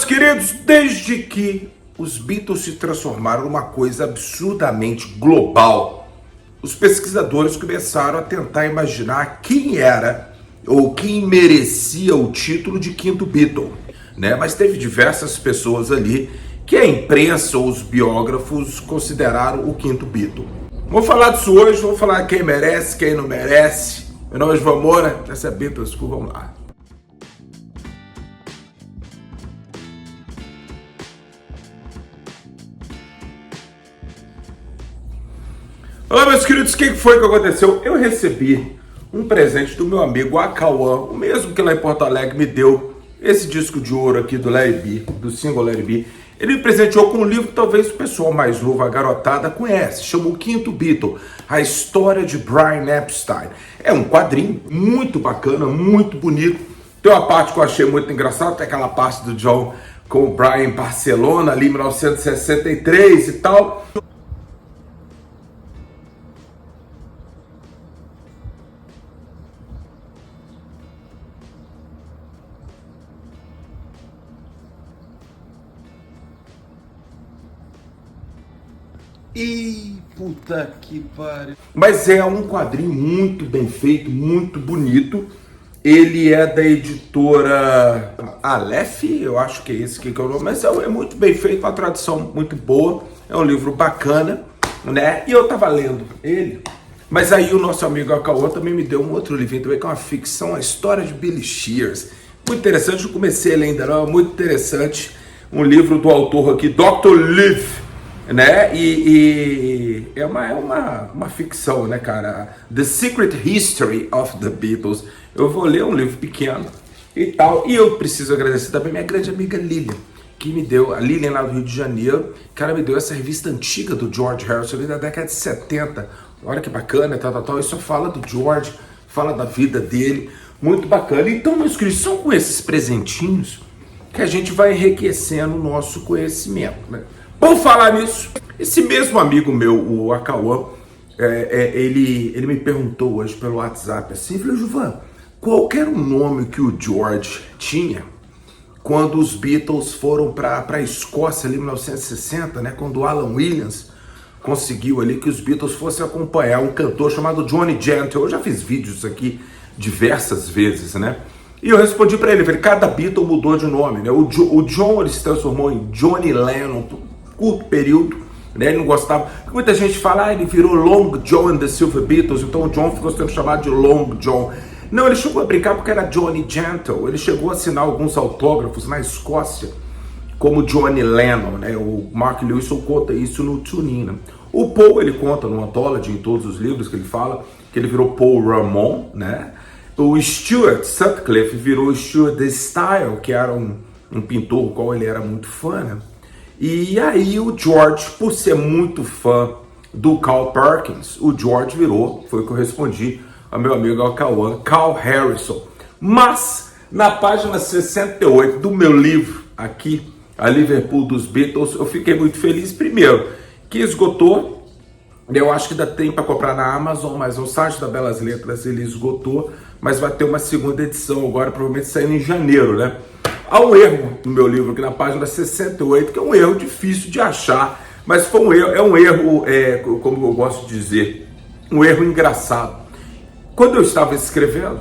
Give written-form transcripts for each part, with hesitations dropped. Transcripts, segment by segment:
meus queridos, desde que os Beatles se transformaram numa coisa absurdamente global, os pesquisadores começaram a tentar imaginar quem era ou quem merecia o título de quinto Beatle, né? Mas teve diversas pessoas ali que a imprensa ou os biógrafos consideraram o quinto Beatle. Vou falar disso hoje, vou falar quem merece, quem não merece. Meu nome é João Moura, essa é Beatles School, vamos lá. Olá, meus queridos, o que foi que aconteceu? Eu recebi um presente do meu amigo Acauã, o mesmo que lá em Porto Alegre me deu esse disco de ouro aqui do Let It Be, do single Let It Be. Ele me presenteou com um livro que talvez o pessoal mais novo, a garotada, conhece. Chama O Quinto Beatle, a história de Brian Epstein. É um quadrinho muito bacana, muito bonito. Tem uma parte que eu achei muito engraçada, tem aquela parte do John com o Brian em Barcelona, ali em 1963 e tal. Ih, puta que pariu. Mas é um quadrinho muito bem feito, muito bonito. Ele é da editora Aleph, eu acho que é esse que é o nome, mas é muito bem feito, uma tradução muito boa. É um livro bacana, né? E eu tava lendo ele, mas aí o nosso amigo Acauã também me deu um outro livrinho também, que é uma ficção, a história de Billy Shears. Muito interessante, eu comecei a ler ainda não, muito interessante. Um livro do autor aqui, Dr. Liv, né? E é uma ficção, né, cara? The Secret History of the Beatles. Eu vou ler um livro pequeno e tal. E eu preciso agradecer também minha grande amiga Lilian, que me deu, a Lilian lá do Rio de Janeiro, que ela me deu essa revista antiga do George Harrison, ali da década de 70. Olha que bacana, tal. Isso fala do George, fala da vida dele. Muito bacana. Então, meus queridos, são com esses presentinhos que a gente vai enriquecendo o nosso conhecimento, né? Por falar nisso, esse mesmo amigo meu, o Acauã, ele me perguntou hoje pelo WhatsApp assim, falou, Juvan, qual era o nome que o George tinha quando os Beatles foram para a Escócia ali em 1960, né, quando o Alan Williams conseguiu ali que os Beatles fossem acompanhar um cantor chamado Johnny Gentle. Eu já fiz vídeos aqui diversas vezes, né? E eu respondi para ele, falei, cada Beatle mudou de nome, né? O John ele se transformou em Johnny Lennon por curto período, né? Ele não gostava. Muita gente fala, ele virou Long John and the Silver Beatles, então o John ficou sendo chamado de Long John. Não, ele chegou a brincar porque era Johnny Gentle. Ele chegou a assinar alguns autógrafos na Escócia como Johnny Lennon, né? O Mark Lewis conta isso no Tune In, né? O Paul, ele conta no Anthology, em todos os livros que ele fala, que ele virou Paul Ramon, né? O Stuart Sutcliffe virou Stuart The Style, que era um pintor, o qual ele era muito fã, né? E aí o George, por ser muito fã do Carl Perkins, o George virou, foi o que eu respondi ao meu amigo Acauã, Carl Harrison. Mas, na página 68 do meu livro, aqui, A Liverpool dos Beatles, eu fiquei muito feliz, primeiro, que esgotou. Eu acho que dá tempo para comprar na Amazon, mas no site da Belas Letras ele esgotou, mas vai ter uma segunda edição agora, provavelmente saindo em janeiro, né? Há um erro no meu livro aqui na página 68, que é um erro difícil de achar, mas foi um erro, como eu gosto de dizer, um erro engraçado. Quando eu estava escrevendo,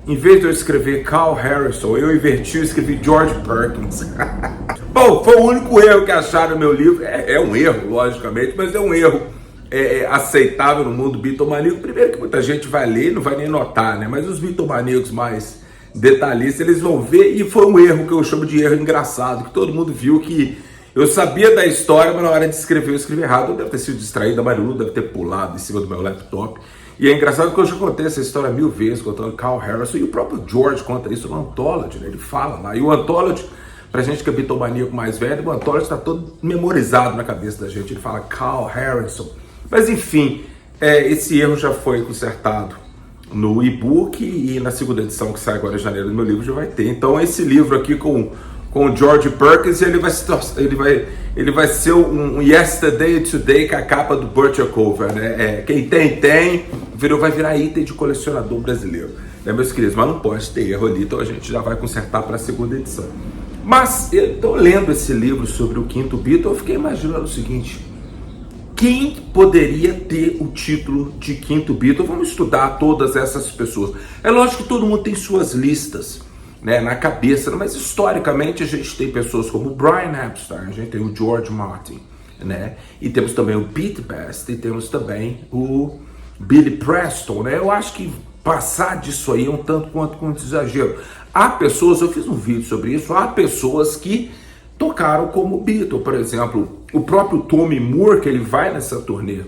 em vez de eu escrever Carl Harrison, eu inverti e escrevi George Perkins. Bom, foi o único erro que acharam no meu livro. É um erro, logicamente, mas é um erro aceitável no mundo bitomaníaco. Primeiro que muita gente vai ler e não vai nem notar, né? Mas os bitomaníacos mais detalhistas, eles vão ver, e foi um erro que eu chamo de erro engraçado, que todo mundo viu que eu sabia da história, mas na hora de escrever eu escrevi errado. Eu deve ter sido distraído, a Marilu deve ter pulado em cima do meu laptop. E é engraçado que eu já contei essa história 1000 vezes, contando Carl Harrison, e o próprio George conta isso no Anthology, né? Ele fala lá. E o Anthology, pra gente que é bitomaníaco mais velho, o Anthology tá todo memorizado na cabeça da gente. Ele fala Carl Harrison. Mas enfim, esse erro já foi consertado no e-book, e na segunda edição que sai agora em janeiro do meu livro já vai ter. Então esse livro aqui com o George Perkins, ele vai ser um Yesterday Today com a capa do Butcher Cover, né? Quem tem, vai virar item de colecionador brasileiro, né, meus queridos? Mas não pode ter erro ali, então a gente já vai consertar para a segunda edição. Mas eu estou lendo esse livro sobre o quinto Beatle, eu fiquei imaginando o seguinte: quem poderia ter o título de quinto Beatle? Vamos estudar todas essas pessoas. É lógico que todo mundo tem suas listas, né, na cabeça, mas historicamente a gente tem pessoas como o Brian Epstein, a gente tem o George Martin, né, e temos também o Pete Best, e temos também o Billy Preston, né? Eu acho que passar disso aí é um tanto quanto exagero. Há pessoas, eu fiz um vídeo sobre isso, há pessoas que tocaram como Beatle, por exemplo, o próprio Tommy Moore, que ele vai nessa turnê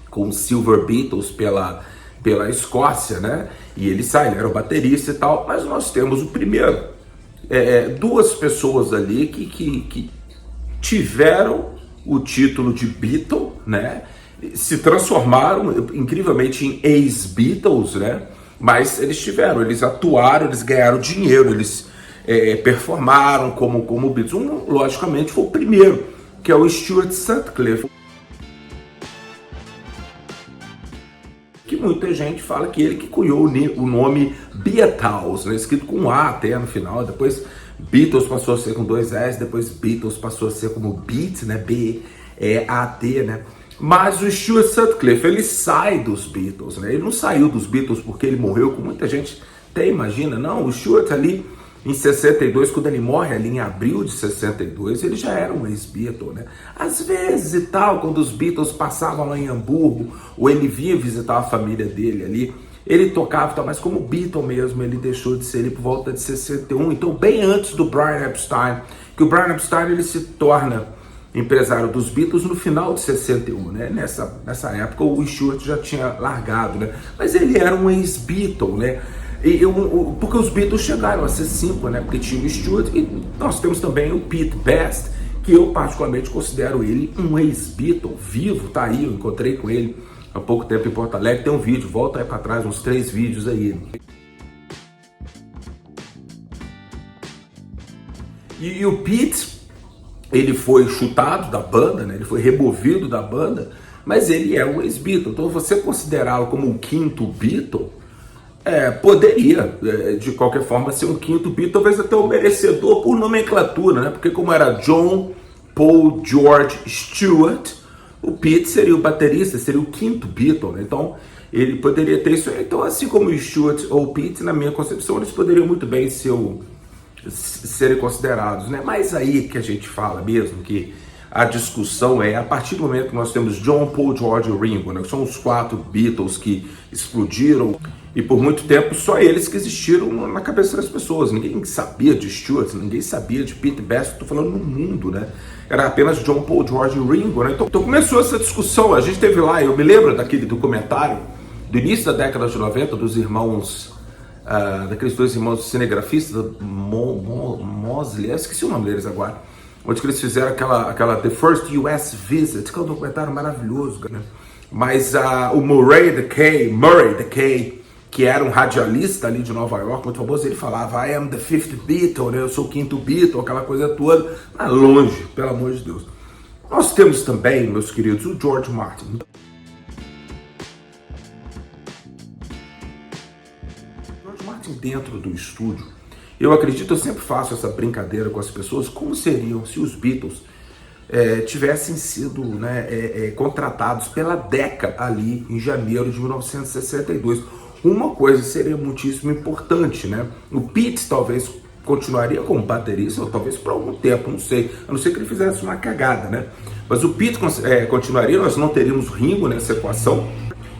com os Silver Beatles pela Escócia, né? E ele sai, ele era o baterista e tal, mas nós temos o primeiro, duas pessoas ali que tiveram o título de Beatle, né? Se transformaram incrivelmente em ex-Beatles, né? Mas eles atuaram, eles ganharam dinheiro, eles performaram como Beatles. Um, logicamente, foi o primeiro, que é o Stuart Sutcliffe, que muita gente fala que ele que cunhou o nome Beatles, né? Escrito com A até no final, depois Beatles passou a ser com 2 S, depois Beatles passou a ser como Beat, né? B-E-A-T, né? Mas o Stuart Sutcliffe, ele sai dos Beatles, né? Ele não saiu dos Beatles porque ele morreu, como muita gente até imagina. Não, o Stuart ali em 62, quando ele morre ali em abril de 62, ele já era um ex-Beatle, né? Às vezes e tal, quando os Beatles passavam lá em Hamburgo, ou ele vinha visitar a família dele ali, ele tocava e tal, mas como Beatle mesmo, ele deixou de ser ali por volta de 61, então bem antes do Brian Epstein, que o Brian Epstein ele se torna empresário dos Beatles no final de 61, né? Nessa época o Stuart já tinha largado, né? Mas ele era um ex-Beatle, né? Porque os Beatles chegaram a ser 5, né? Porque tinha o Stuart e nós temos também o Pete Best, que eu particularmente considero ele um ex-Beatle vivo, tá aí, eu encontrei com ele há pouco tempo em Porto Alegre, tem um vídeo, volta aí para trás, uns 3 vídeos aí. E o Pete, ele foi chutado da banda, né? Ele foi removido da banda, mas ele é um ex-Beatle. Então você considerá-lo como um quinto Beatle, poderia, de qualquer forma, ser um quinto Beatle, talvez até um merecedor por nomenclatura, né? Porque como era John, Paul, George, Stuart, o Pete seria o baterista, seria o quinto Beatle, né? Então ele poderia ter isso. Então, assim como o Stuart ou o Pete, na minha concepção, eles poderiam muito bem serem considerados, né? Mas aí que a gente fala mesmo que a discussão a partir do momento que nós temos John, Paul, George e Ringo, né? Que são os 4 Beatles que explodiram e por muito tempo só eles que existiram na cabeça das pessoas. Ninguém sabia de Stuart, ninguém sabia de Pete Best, estou falando no mundo, né? Era apenas John, Paul, George e Ringo, né? Então começou essa discussão, a gente teve lá, eu me lembro daquele documentário do início da década de 90 dos irmãos daqueles 2 irmãos cinegrafistas, Mosley, eu esqueci o nome deles agora, onde que eles fizeram aquela The First US Visit, que é um documentário maravilhoso, né? Mas o Murray DeKay, que era um radialista ali de Nova York, muito famoso, ele falava, I am the fifth Beatle, né? Eu sou o quinto Beatle, aquela coisa toda, mas longe, pelo amor de Deus. Nós temos também, meus queridos, o George Martin. Dentro do estúdio, eu acredito, eu sempre faço essa brincadeira com as pessoas, como seriam se os Beatles tivessem sido, né, contratados pela Decca ali em janeiro de 1962. Uma coisa seria muitíssimo importante, né? O Pete talvez continuaria como baterista, ou talvez por algum tempo, não sei, a não ser que ele fizesse uma cagada, né? Mas o Pete continuaria, nós não teríamos Ringo nessa equação.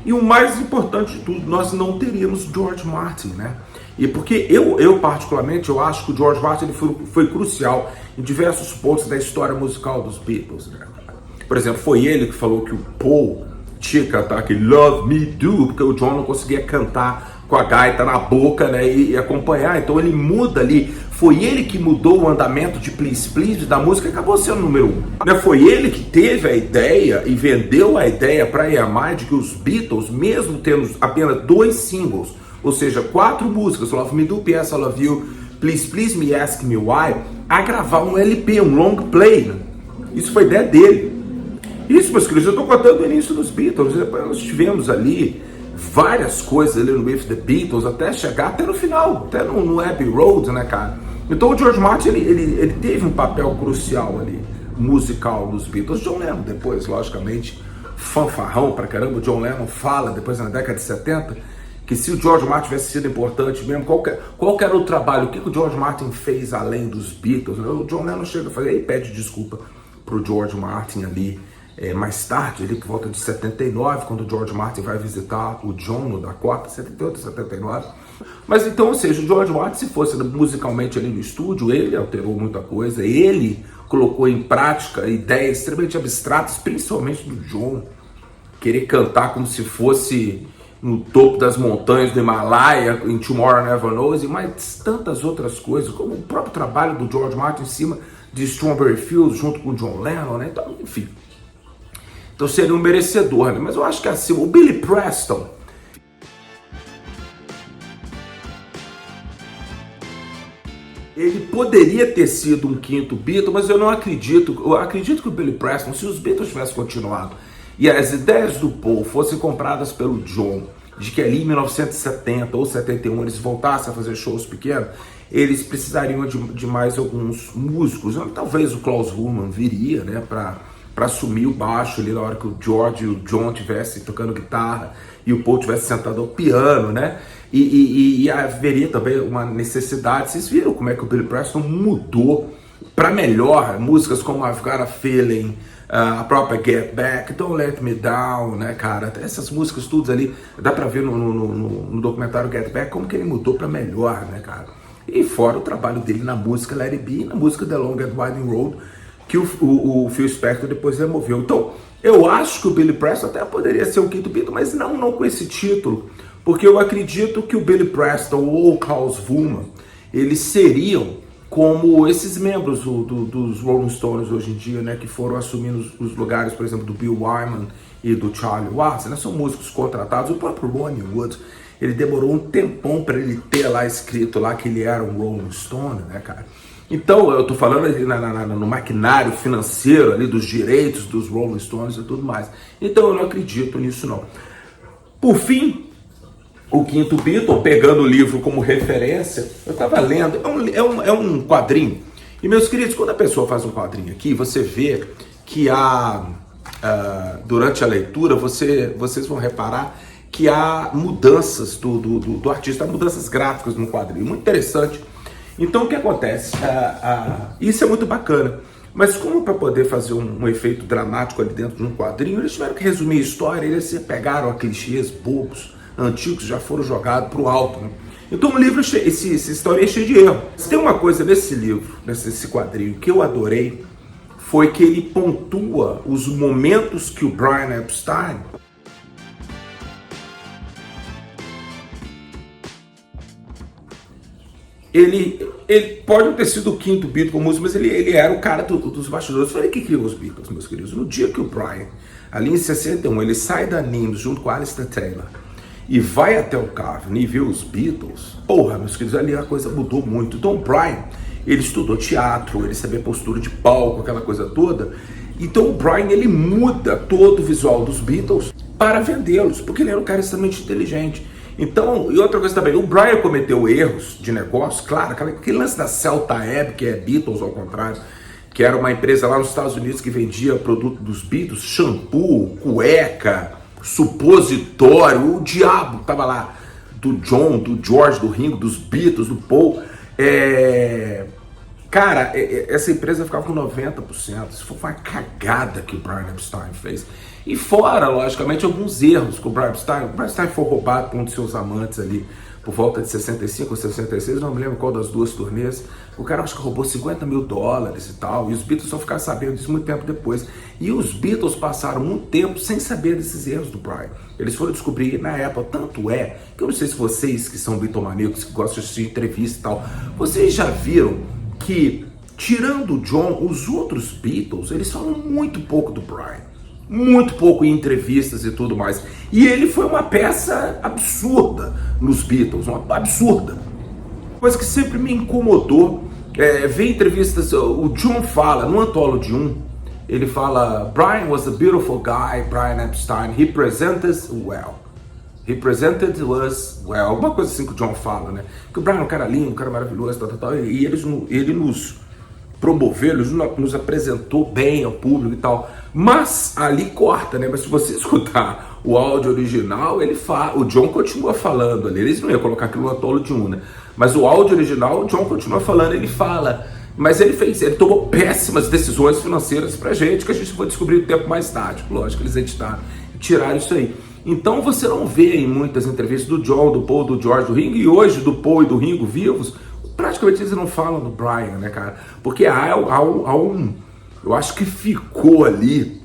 E o mais importante de tudo, nós não teríamos George Martin, né? E porque eu particularmente, eu acho que o George Martin ele foi crucial em diversos pontos da história musical dos Beatles, né? Por exemplo, foi ele que falou que o Paul tinha que cantar aquele Love Me Do, porque o John não conseguia cantar com a gaita na boca, né, e acompanhar. Então ele muda ali. Foi ele que mudou o andamento de Please Please da música e acabou sendo o número 1. Né? Foi ele que teve a ideia e vendeu a ideia para a EMI de que os Beatles, mesmo tendo apenas 2 singles, ou seja, 4 músicas, Love Me Do, PS I Love You, Please Please Me, Ask Me Why, a gravar um LP, um long play. Né? Isso foi ideia dele. Isso, meus queridos, eu estou contando o início dos Beatles. Depois nós tivemos ali várias coisas ali no With the Beatles, até chegar até no final, até no Abbey Road, né, cara? Então o George Martin, ele teve um papel crucial ali, musical nos Beatles. John Lennon depois, logicamente, fanfarrão pra caramba. O John Lennon fala, depois na década de 70, que se o George Martin tivesse sido importante mesmo, qual que era o trabalho, o que o George Martin fez além dos Beatles? O John Lennon chega a fazer e pede desculpa pro George Martin ali, mais tarde, ali por volta de 79, quando o George Martin vai visitar o John no Dakota, 78, 79. Mas então, ou seja, o George Martin, se fosse musicalmente ali no estúdio, ele alterou muita coisa, ele colocou em prática ideias extremamente abstratas, principalmente do John, querer cantar como se fosse no topo das montanhas do Himalaia, em Tomorrow Never Knows, e mais tantas outras coisas, como o próprio trabalho do George Martin em cima de Strawberry Fields, junto com o John Lennon, né? Então, enfim. Então seria um merecedor, né? Mas eu acho que assim, o Billy Preston, ele poderia ter sido um quinto Beatle, mas eu não acredito. Eu acredito que o Billy Preston, se os Beatles tivessem continuado e as ideias do Paul fossem compradas pelo John, de que ali em 1970 ou 71 eles voltassem a fazer shows pequenos, eles precisariam de mais alguns músicos. Talvez o Klaus Hulman viria, né, para assumir o baixo ali na hora que o George e o John estivessem tocando guitarra e o Paul estivesse sentado ao piano, né? E haveria também uma necessidade. Vocês viram como é que o Billy Preston mudou para melhor músicas como I've Got a Feeling, a própria Get Back, Don't Let Me Down, né, cara? Essas músicas todas ali, dá pra ver no documentário Get Back como que ele mudou pra melhor, né, cara? E fora o trabalho dele na música Let It Be e na música The Long and Winding Road, que o Phil Spector depois removeu. Então, eu acho que o Billy Preston até poderia ser o quinto Beatle, mas não com esse título, porque eu acredito que o Billy Preston ou o Klaus Hulman, eles seriam como esses membros dos Rolling Stones hoje em dia, né, que foram assumindo os lugares, por exemplo, do Bill Wyman e do Charlie Watts, né, são músicos contratados. O próprio Ronnie Wood, ele demorou um tempão para ele ter lá escrito lá que ele era um Rolling Stone, né, cara? Então, eu tô falando ali no maquinário financeiro ali dos direitos dos Rolling Stones e tudo mais. Então, eu não acredito nisso, não. Por fim, o quinto Beatle, pegando o livro como referência, eu estava lendo, é um quadrinho. E, meus queridos, quando a pessoa faz um quadrinho aqui, você vê que durante a leitura, vocês vão reparar que há mudanças do artista, há mudanças gráficas no quadrinho, muito interessante. Então, o que acontece? Isso é muito bacana. Mas como para poder fazer um efeito dramático ali dentro de um quadrinho, eles tiveram que resumir a história, eles se pegaram a clichês bobos, antigos, já foram jogados para o alto, né? Então o livro, essa história é cheia de erro. Se tem uma coisa nesse livro, nesse quadrinho, que eu adorei, foi que ele pontua os momentos que o Brian Epstein ele pode não ter sido o quinto Beatle com música, mas ele era o cara dos bastidores. Foi ele que criou os Beatles, meus queridos. No dia que o Brian, ali em 61, ele sai da Nimbus junto com a Alistair Taylor e vai até o Cavern e vê os Beatles, porra, meus queridos, ali a coisa mudou muito. Então o Brian, ele estudou teatro, ele sabia postura de palco, aquela coisa toda. Então o Brian, ele muda todo o visual dos Beatles para vendê-los, porque ele era um cara extremamente inteligente. Então, e outra coisa também, o Brian cometeu erros de negócio, claro, aquele lance da Celta Ebb, que é Beatles ao contrário, que era uma empresa lá nos Estados Unidos que vendia produto dos Beatles, shampoo, cueca, supositório, o diabo tava lá, do John, do George, do Ringo, dos Beatles, do Paul. Cara, essa empresa ficava com 90%. Isso foi uma cagada que o Brian Epstein fez. E fora, logicamente, alguns erros com o Brian Epstein. O Brian Epstein foi roubado por um de seus amantes ali por volta de 65 ou 66, não me lembro qual das duas turnês. O cara acho que roubou $50 mil e tal, e os Beatles só ficaram sabendo disso muito tempo depois. E os Beatles passaram muito tempo sem saber desses erros do Brian. Eles foram descobrir na época, tanto é, que eu não sei se vocês que são bitomaníacos, que gostam de assistir entrevista e tal, vocês já viram que, tirando o John, os outros Beatles, eles falam muito pouco do Brian. Muito pouco em entrevistas e tudo mais. E ele foi uma peça absurda nos Beatles, uma absurda. Coisa que sempre me incomodou, ver entrevistas, o John fala, no Anthology 1, ele fala, Brian was a beautiful guy, Brian Epstein, he presented us well. represented us well, alguma coisa assim que o John fala, né? Que o Brian é um cara lindo, um cara maravilhoso, tal, e ele nos promoveu, ele nos apresentou bem ao público e tal. Mas ali corta, né? Mas se você escutar o áudio original, ele fala, o John continua falando ali. Eles não iam colocar aquilo no tolo de um, né? Mas o áudio original, o John continua falando, ele fala. Mas ele tomou péssimas decisões financeiras pra gente, que a gente vai descobrir o tempo mais tarde. Lógico, eles editaram e tiraram isso aí. Então você não vê em muitas entrevistas do John, do Paul, do George, do Ringo, e hoje do Paul e do Ringo vivos, praticamente eles não falam do Brian, né, cara? Porque há um... Eu acho que ficou ali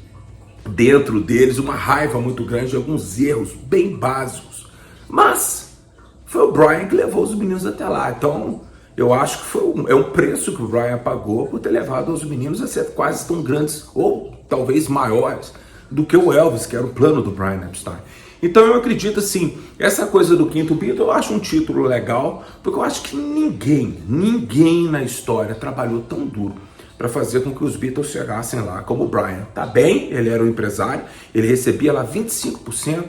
dentro deles uma raiva muito grande de alguns erros bem básicos. Mas foi o Brian que levou os meninos até lá. Então eu acho que é um preço que o Brian pagou por ter levado os meninos a ser quase tão grandes, ou talvez maiores, do que o Elvis, que era o plano do Brian Epstein. Então eu acredito assim, essa coisa do quinto Beatle eu acho um título legal, porque eu acho que ninguém na história trabalhou tão duro para fazer com que os Beatles chegassem lá como o Brian. Tá bem, ele era um empresário, ele recebia lá 25%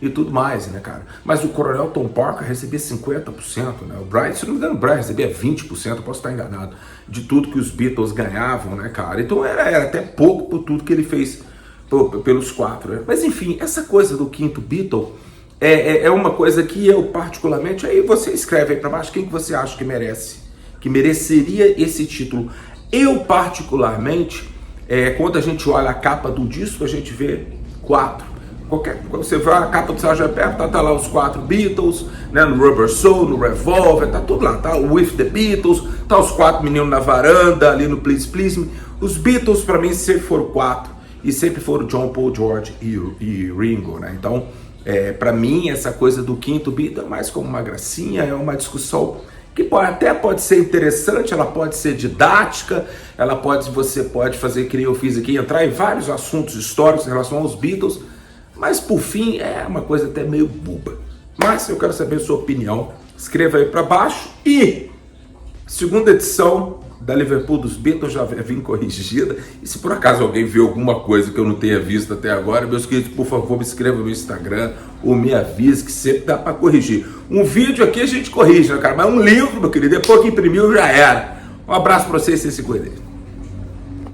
e tudo mais, né, cara? Mas o Coronel Tom Parker recebia 50%, né? O Brian, se não me engano, o Brian recebia 20%, eu posso estar enganado, de tudo que os Beatles ganhavam, né, cara? Então era até pouco por tudo que ele fez pelos quatro, né? Mas enfim, essa coisa do quinto Beatle é uma coisa que eu particularmente, aí você escreve aí pra baixo quem que você acha que mereceria esse título. Eu particularmente, quando a gente olha a capa do disco, a gente vê 4. Quando você vê a capa do Sgt. Pepper, tá lá os 4 Beatles, né, no Rubber Soul, no Revolver, tá tudo lá, tá o With the Beatles, tá os 4 meninos na varanda, ali no Please Please Me. Os Beatles pra mim sempre foram 4. E sempre foram John, Paul, George e Ringo, né? Então, para mim, essa coisa do quinto Beatle é mais como uma gracinha, é uma discussão que até pode ser interessante, ela pode ser didática, você pode fazer, que nem eu fiz aqui, entrar em vários assuntos históricos em relação aos Beatles, mas por fim é uma coisa até meio boba. Mas eu quero saber a sua opinião, escreva aí para baixo. E segunda edição da Liverpool dos Beatles já vem corrigida. E se por acaso alguém viu alguma coisa que eu não tenha visto até agora, meus queridos, por favor, me inscreva no Instagram ou me avise, que sempre dá para corrigir. Um vídeo aqui a gente corrige, né, cara? Mas um livro, meu querido, depois que imprimiu já era. Um abraço para vocês e se cuidem.